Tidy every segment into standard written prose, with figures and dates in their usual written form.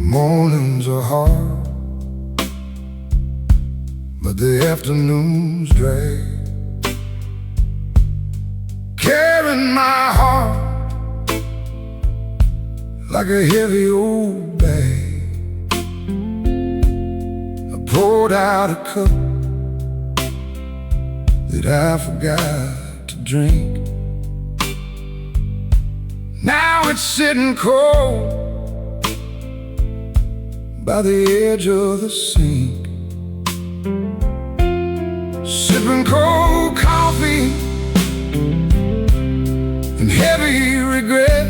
Mornings are hard, but the afternoons drag, carrying my heart like a heavy old bag. I poured out a cup that I forgot to drink. Now it's sitting cold by the edge of the sink, sipping cold coffee and heavy regret,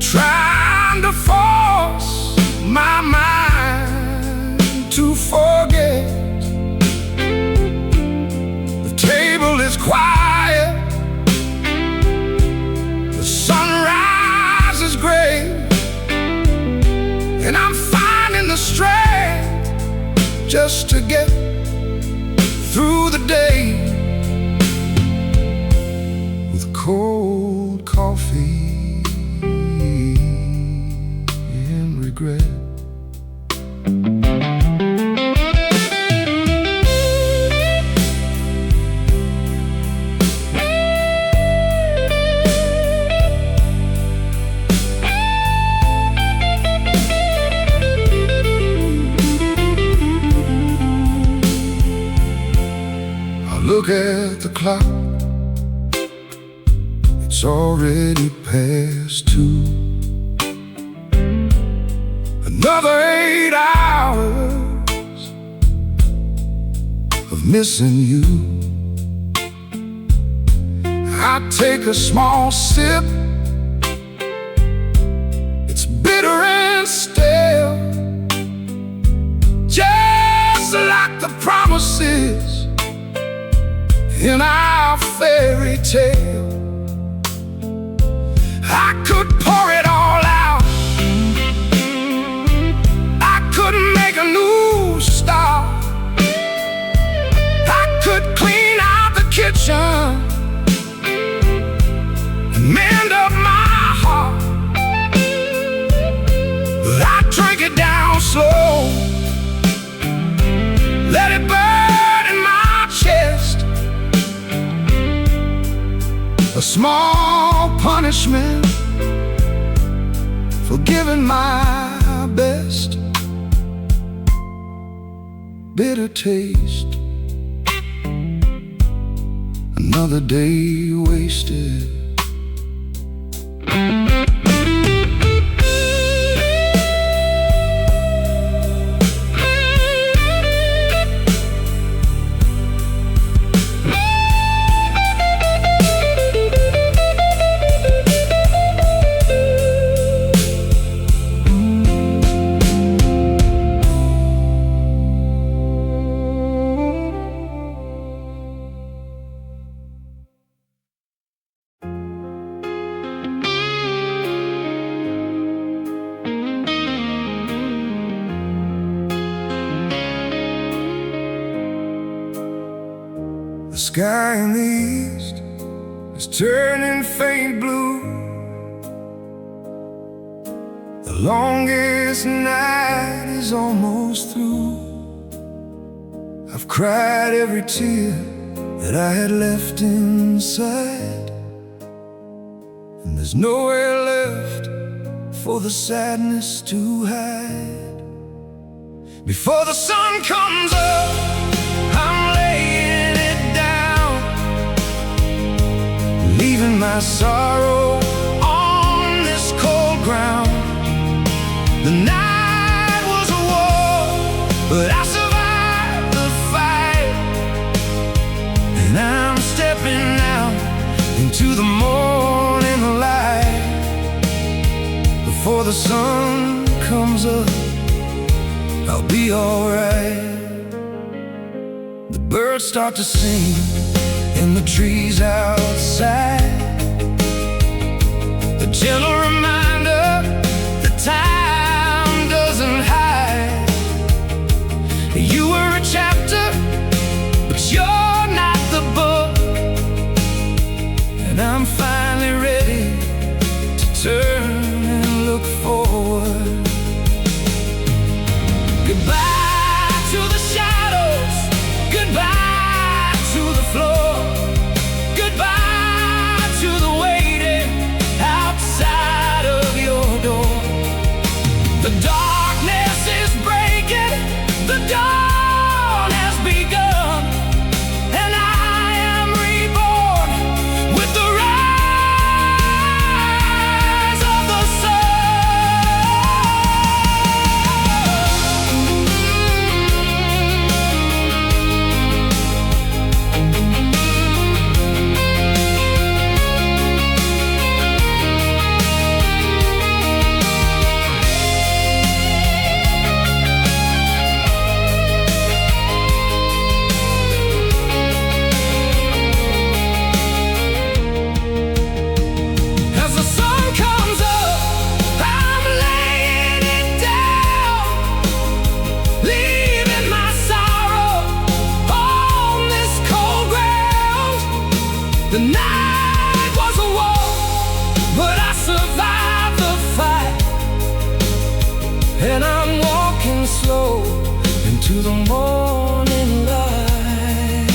trying to force my mind to forget. The table is quiet, the sunrise is gray, and I'm finding the strength just to get through the day with cold coffee and regret. Look at the clock, it's already past 2. Another 8 hours of missing you. I take a small sip, it's bitter and stale, just like the promises in our fairy tale. I could pour it all out, I could make a new start, I could clean out the kitchen and mend up my heart, but I drink it down slow, let it burn in my chest. A small punishment for giving my best. Bitter taste, another day wasted. The sky in the east is turning faint blue. The longest night is almost through. I've cried every tear that I had left inside, and there's nowhere left for the sadness to hide. Before the sun comes up, I'm laying it down, leaving my sorrow on this cold ground. The night was a war, but I survived the fight, and I'm stepping out into the morning light. Before the sun comes up, I'll be alright. The birds start to sing in the trees outside, look forward. Goodbye to the shadows, goodbye to the floor, goodbye to the waiting outside of your door. The darkness is breaking, the dawn has begun, and I am reborn with the rise of the The night was a war, but I survived the fight, and I'm walking slow into the morning light.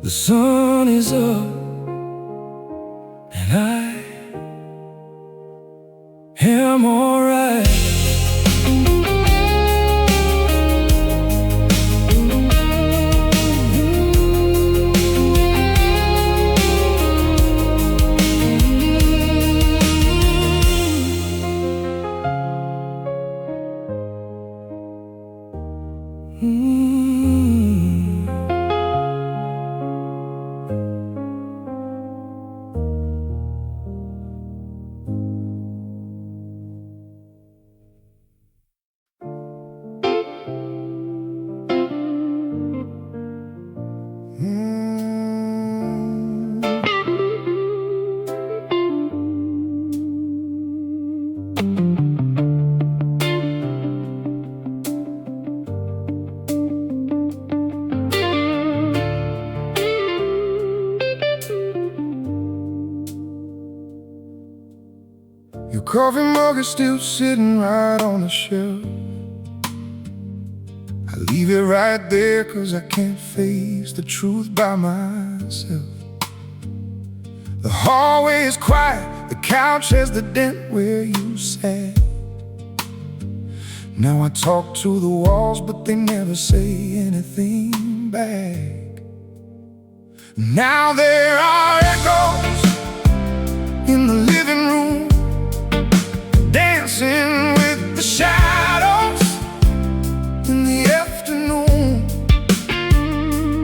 The sun is up, and I am alright. Your coffee mug is still sitting right on the shelf. I leave it right there 'cause I can't face the truth by myself. The hallway is quiet, the couch has the dent where you sat. Now I talk to the walls, but they never say anything back. Now there are echoes in the living room, dancing with the shadows in the afternoon.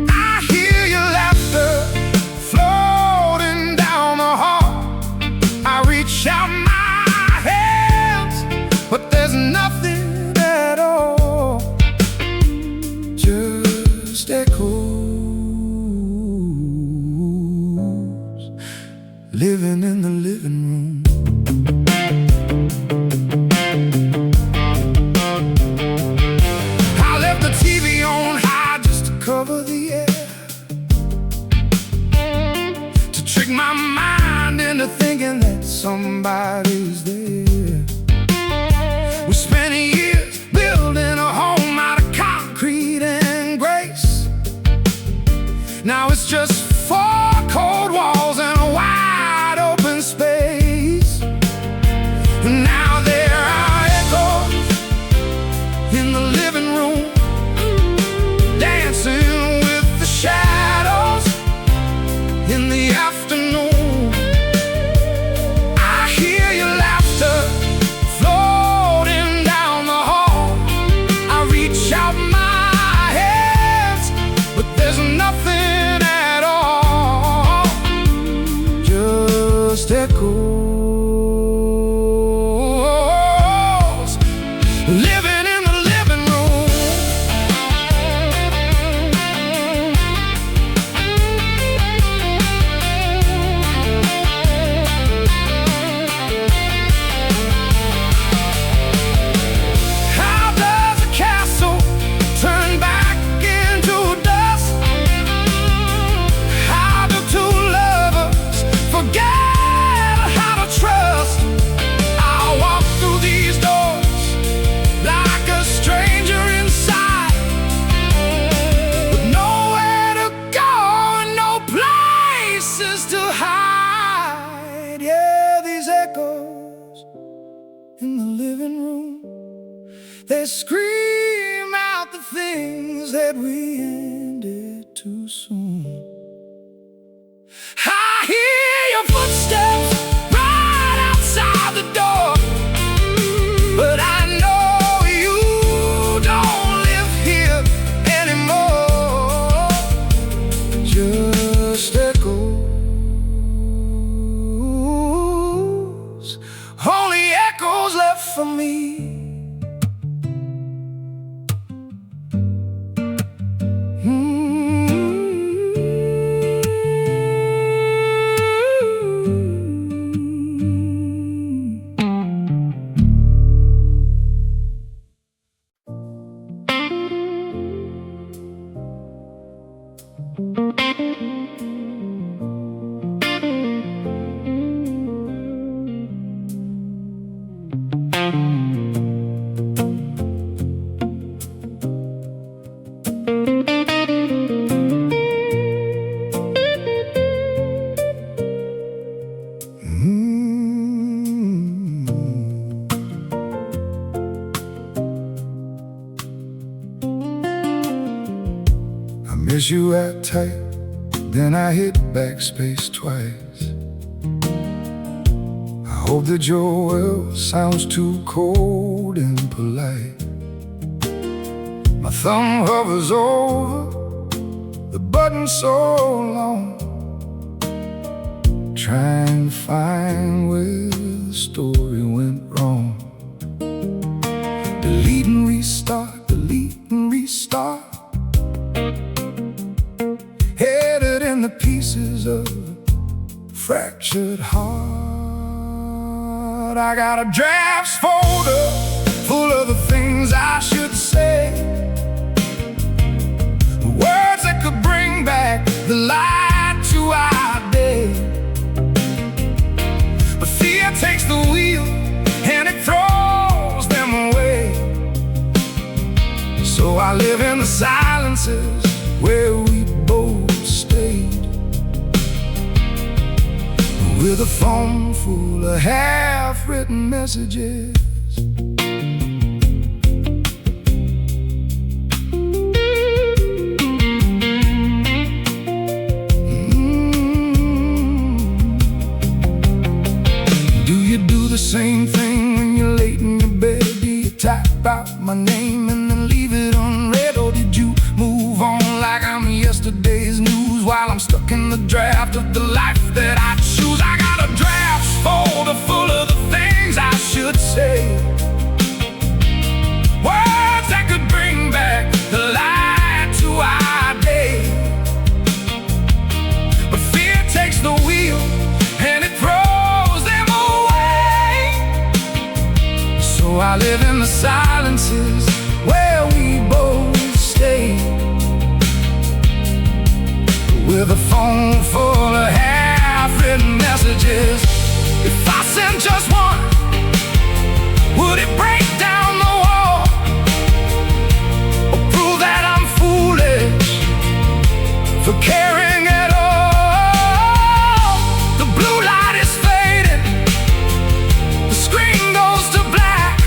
I hear your laughter floating down the hall. I reach out my hands, but there's nothing at all, just echoes living in the living room. Cover the air to trick my mind into thinking that somebody's there. We spent years building a home out of concrete and grace. Now it's just 4 cold walls and a wide open space. And now there are echoes in the living room, dancing with the shadows in the afternoon. I hear your laughter floating down the hall. I reach out my hands, but there's nothing at all, just echoes. place to hide. Yeah, these echoes in the living room, they scream out the things that we ended too soon. I hear your footsteps right outside the door, but I know you don't live here anymore. Just echoes, only echoes left for me. Miss you at type, then I hit backspace twice. I hope that your well sounds too cold and polite. My thumb hovers over the button so long, trying to find where the story went wrong. Delete and restart, delete and restart. Headed in the pieces of a fractured heart. I got a drafts folder full of the things I should say, the words that could bring back the light to our day. But fear takes the wheel and it throws them away. So I live in the silences where we both stayed, with a phone full of half-written messages. Do you do the same thing when you're late in your bed? Do you type out my name and then leave it unread? Or did you move on like I'm yesterday's news while I'm stuck in the draft of the life that I choose? I got a draft folder full of the things I should say, words that could bring back the light to our day. But fear takes the wheel and it throws them away. So I live in the silences where we both stay, with a phone full of half-written messages. If I sent just one, would it break down the wall, or prove that I'm foolish for caring at all? The blue light is fading, the screen goes to black,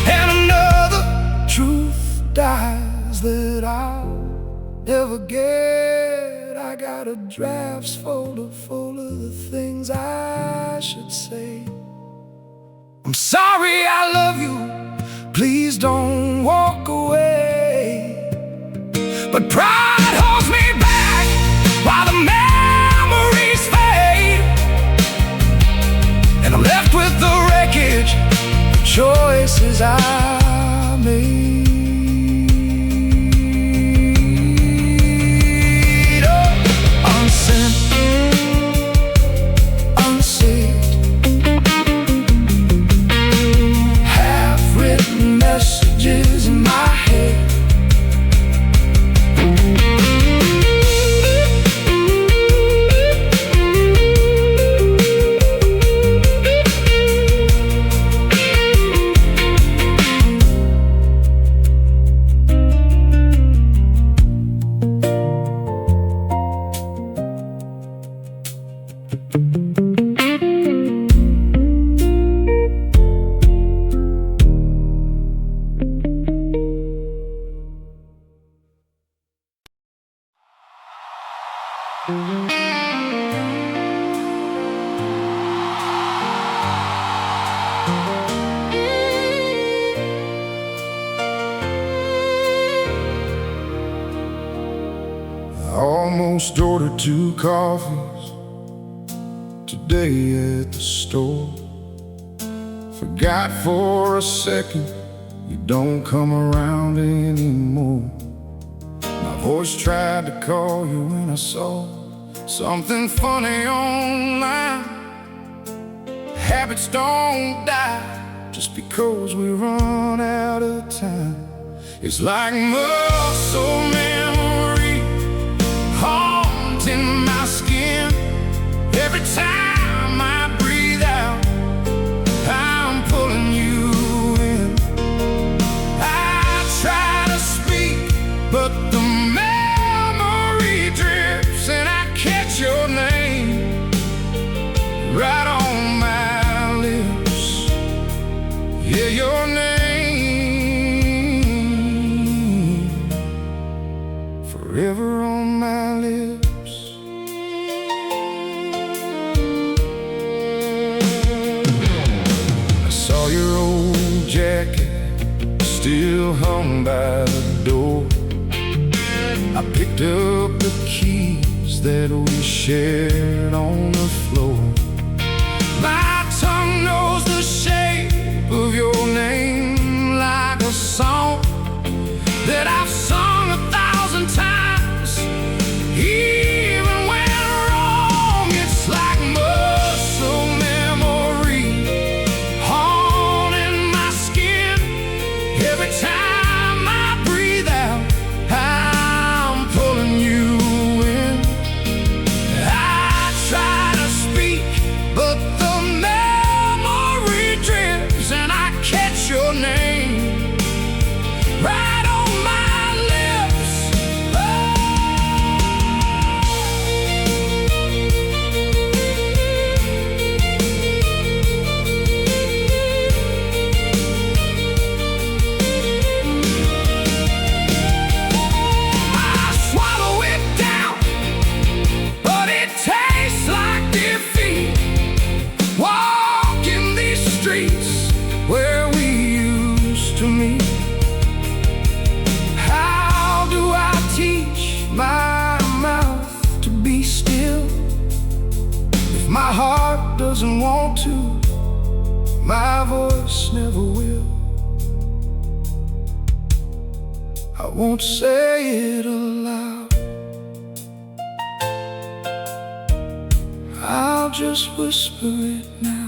and another truth dies that I'll never get. I got a drafts folder full of the things I should say. I'm sorry, I love you, please don't walk away. But pride holds me back while the memories fade, and I'm left with the wreckage, the choices I made. Messages in my head. almost ordered 2 coffees today at the store. Forgot for a second you don't come around anymore. My voice tried to call you when I saw something funny online. Habits don't die just because we run out of time. It's like muscle memory haunting my skin. Every time I breathe out, I'm pulling you in. I try to speak, but the memory drifts, and I catch your name right on my lips. Yeah, your name forever on my lips. I saw your old jacket still hung by the door. I picked up the keys that we shared on the floor. My tongue knows the shape of your name like a song that I've sung 1,000 times. Even when wrong, it's like muscle memory haunting my skin. Every time I breathe out, I'm pulling you in. I try to speak, but the memory drifts, and I catch your name right on my lips. I swallow it down, but it tastes like defeat. Walking these streets where we used to meet. How do I teach my mouth to be still? If my heart doesn't want to, my voice never will. I won't say it aloud, I'll just whisper it now.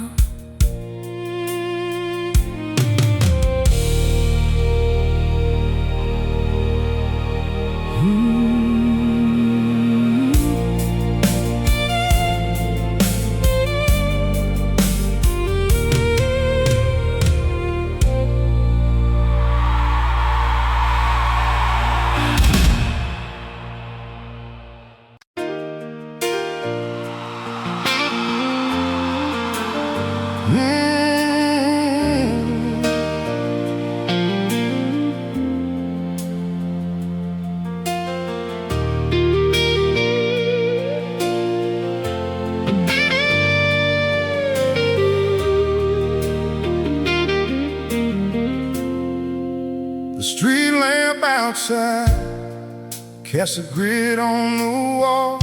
The street lamp outside casts a grid on the wall.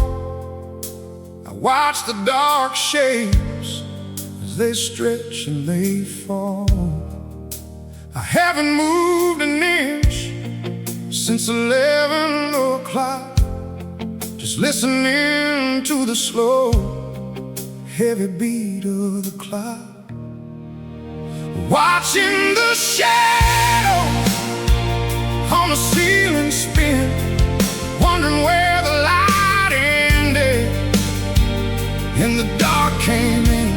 I watch the dark shapes as they stretch and they fall. I haven't moved an inch since 11 o'clock, just listening to the slow, heavy beat of the clock. Watching the shadows on the ceiling spin, wondering where the light ended and the dark came in.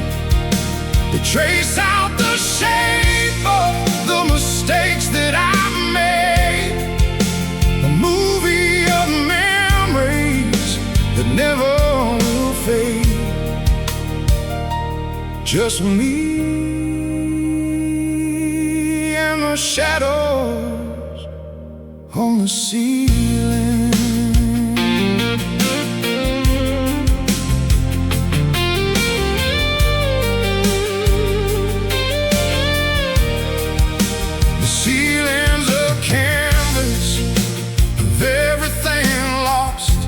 They trace out the shape of the mistakes that I've made, a movie of memories that never will fade. Just me and the shadows on the ceiling. The ceiling's a canvas of everything lost,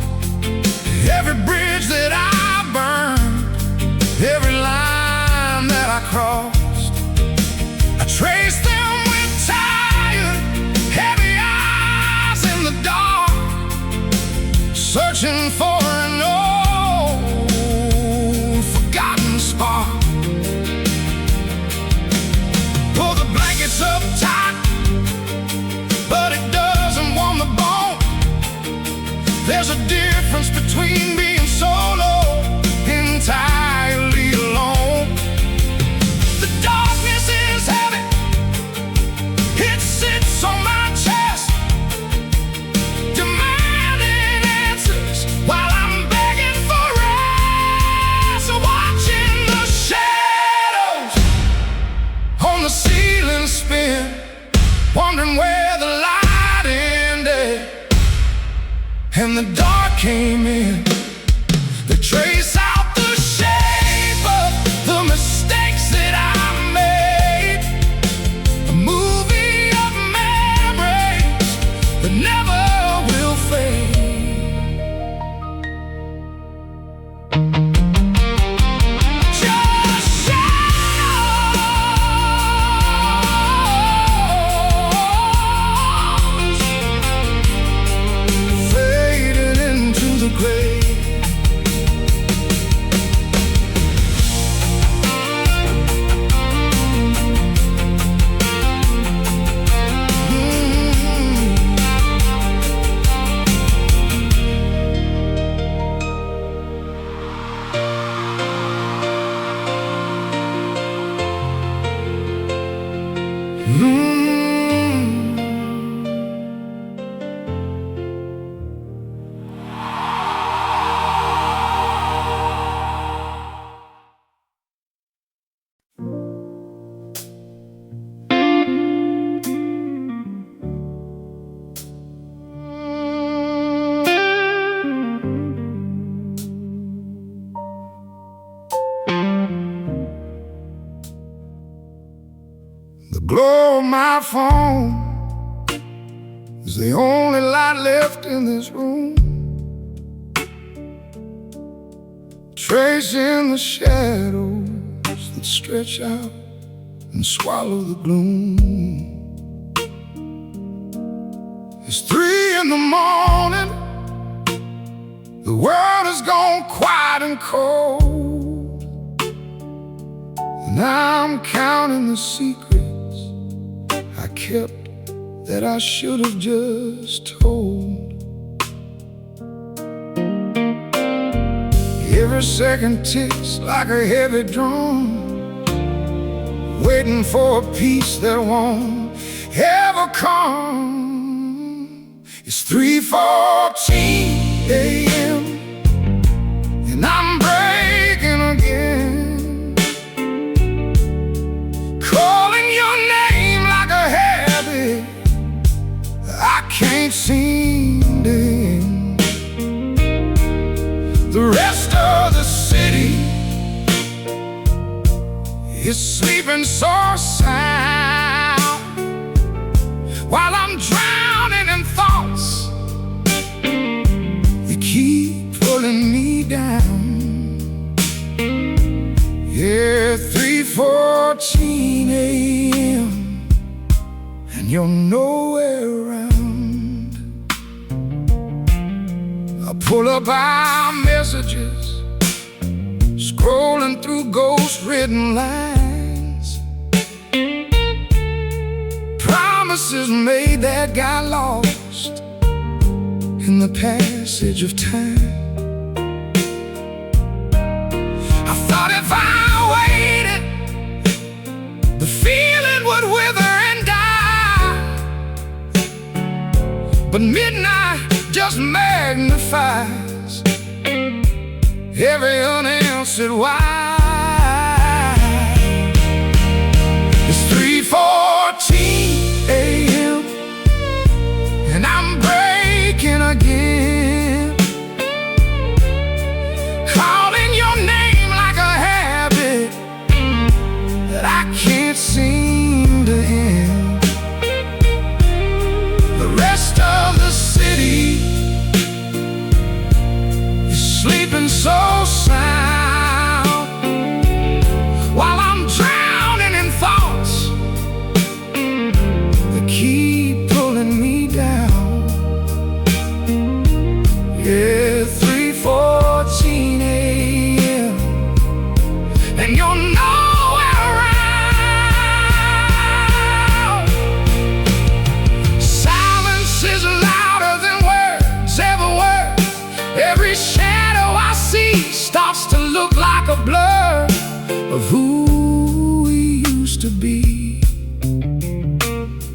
glow of my phone is the only light left in this room, tracing the shadows that stretch out and swallow the gloom. It's 3 in the morning, the world has gone quiet and cold, and I'm counting the secrets I kept that I should have just told. Every second ticks like a heavy drum, waiting for a peace that won't ever come. It's 3:14 a.m. and I'm breaking again, calling your name like a habit I can't seem to end. The rest of the city is sleeping so sound, while I'm drowning in thoughts that keep pulling me down. Yeah, 3:14 a.m. and you're nowhere around. I pull up our messages, scrolling through ghost-written lines, promises made that got lost in the passage of time. I thought if I waited, the feeling would wither and die, but midnight just magnifies every unanswered why. It's 3:14 a.m. and I'm breaking again, calling your name like a habit that I can't seem to end. The rest of the city is sleeping so sound, while I'm drowning in thoughts that keep pulling me down. Yeah, 3:14 a.m. and you're nowhere around. Silence is louder than words ever were. Every shadow I see starts to look like a blur of who we used to be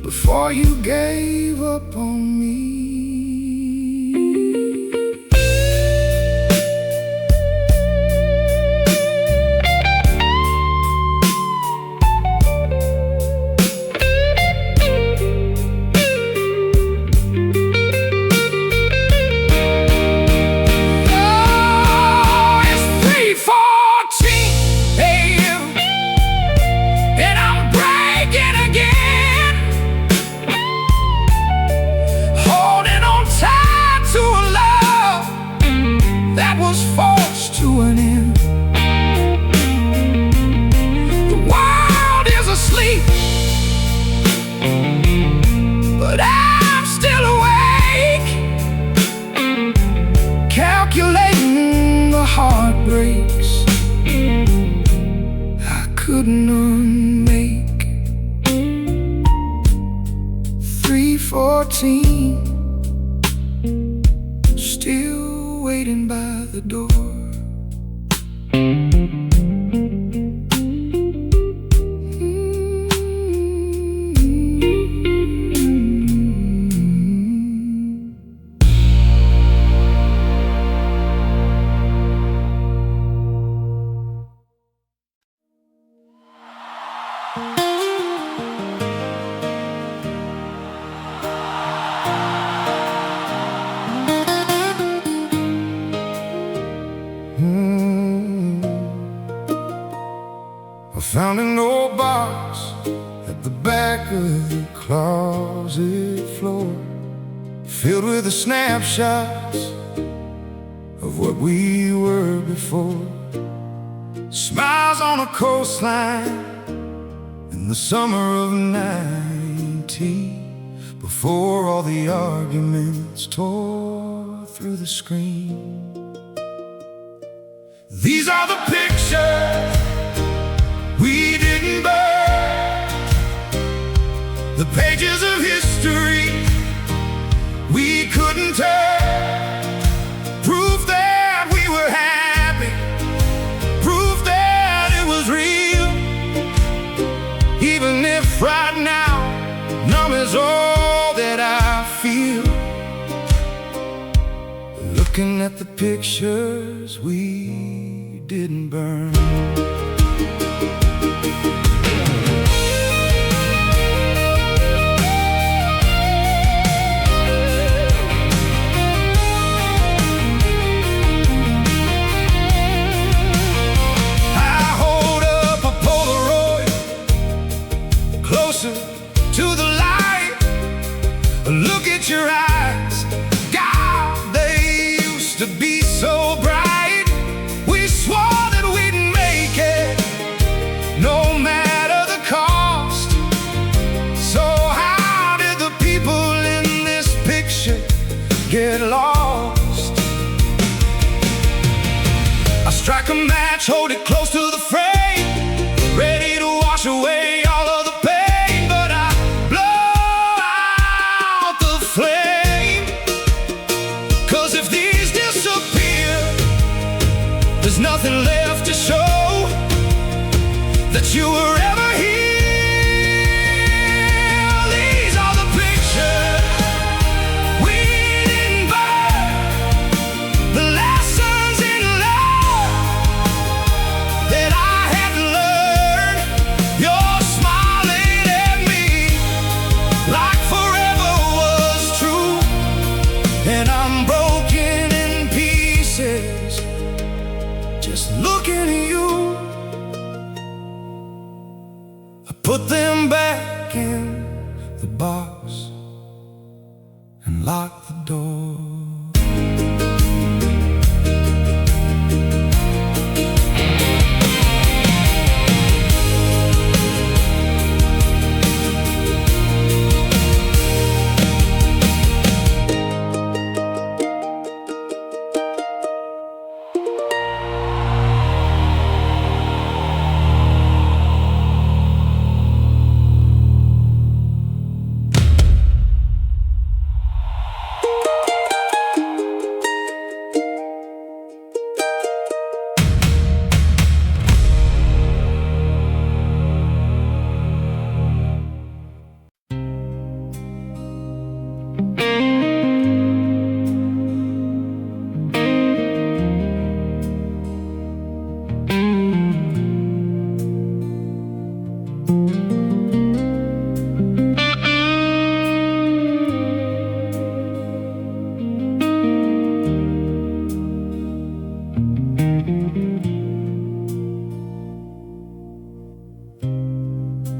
before you gave up on me. Calculating the heartbreaks I couldn't unmake. 3:14, still waiting by the door. Found in old bars at the back of the closet floor, filled with the snapshots of what we were before. Smiles on a coastline in the summer of '90, before all the arguments tore through the screen. These are the pictures we didn't burn, the pages of history we couldn't turn. Proof that we were happy, proof that it was real, even if right now numb is all that I feel. Looking at the pictures we didn't burn. To the light, look at your eyes. God, they used to be so bright. We swore that we'd make it, no matter the cost. So how did the people in this picture get lost? I strike a match, hold it close to the frame, ready to wash away all of the pain. There's nothing left to show that you were ever here. These are the pictures we didn't burn, the lessons in love that I had to learn. You're smiling at me like forever was true, and I'm broken in pieces just looking at you. I put them back in the box and locked the door.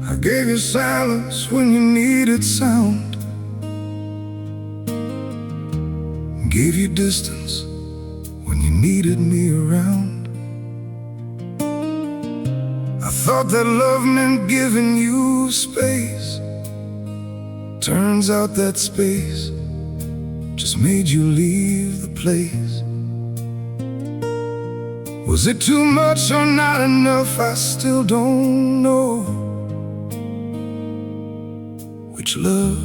I gave you silence when you needed sound, gave you distance when you needed me around. I thought that love meant giving you space. Turns out that space just made you leave the place. Was it too much or not enough? I still don't know which love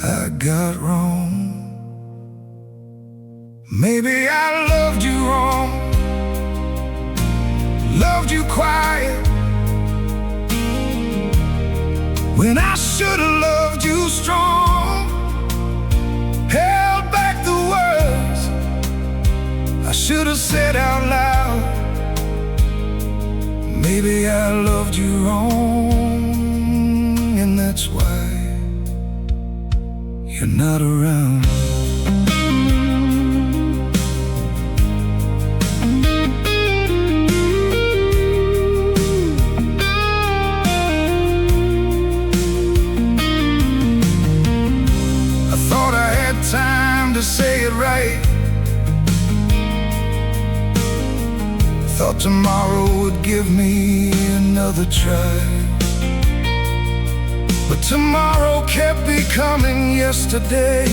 I got wrong. Maybe I loved you wrong, loved you quiet, when I should have loved you strong. Held back the words I should have said out loud. Maybe I loved you wrong, and that's why you're not around. thought tomorrow would give me another try, but tomorrow kept becoming yesterday,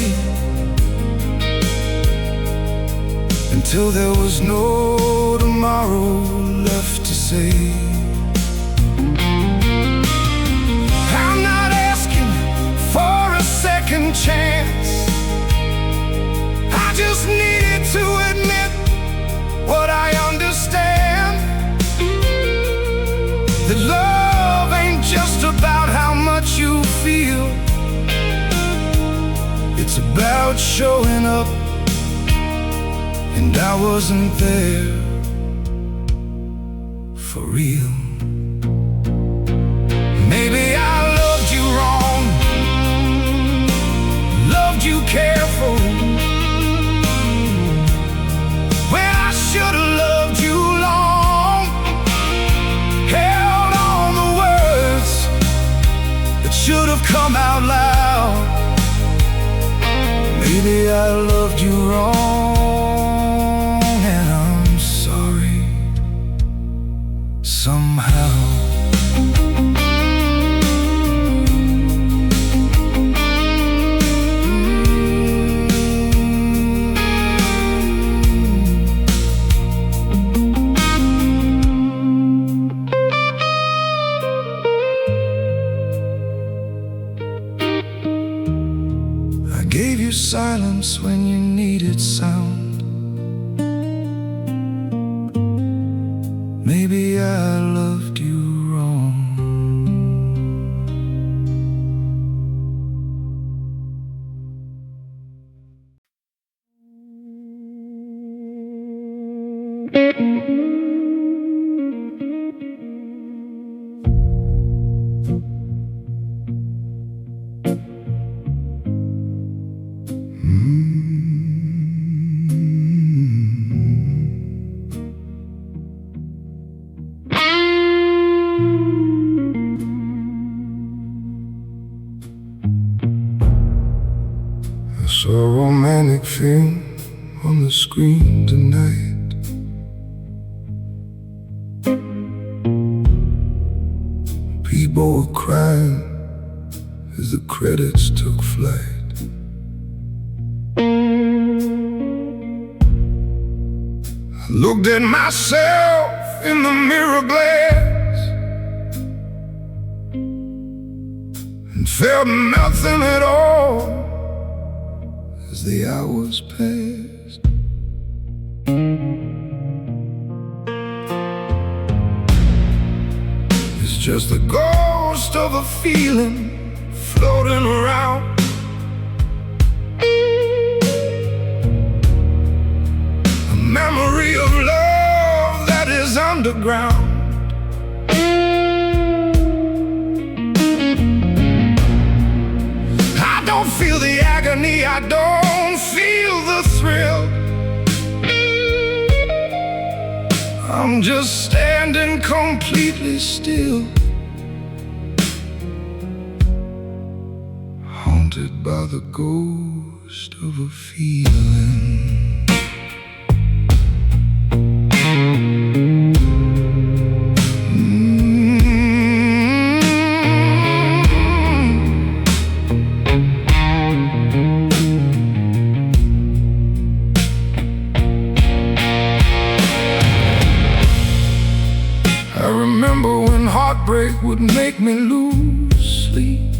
until there was no tomorrow left to say. I'm not asking for a second chance, I just needed to admit what I understand, that love ain't just about how much you feel, it's about showing up, and I wasn't there for real. Maybe I loved you wrong, loved you careful, when I should've loved you long, held on the words that should've come out loud. Maybe I loved you wrong, and I'm sorry somehow. I gave you silence when you needed sound. Maybe I loved you wrong. I saw a romantic film on the screen tonight. People were crying as the credits took flight. I looked at myself in the mirror glass and felt nothing at all as the hours passed. It's just the ghost of a feeling floating around, a memory of love that is underground. I don't feel the agony, I don't feel the thrill. I'm just standing completely still, haunted by the ghost of a feeling. I remember when heartbreak would make me lose sleep,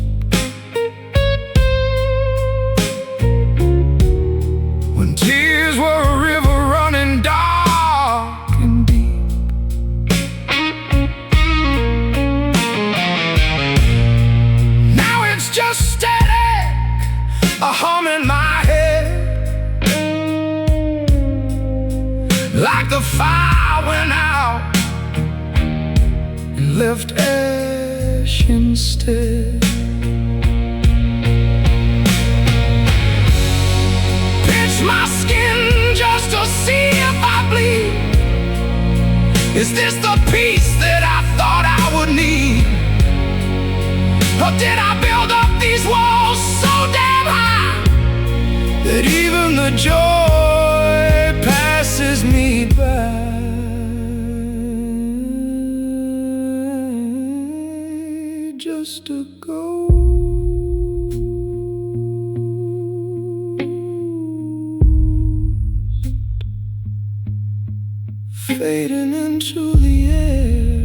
when tears were a river running dark and deep. Now it's just static, a hum in my head, like the fire went out and left ash instead. Pinch my skin just to see if I bleed. Is this the peace that I thought I would need? Or did I build up these walls so damn high that even the joy passes me by? a ghost fading into the air.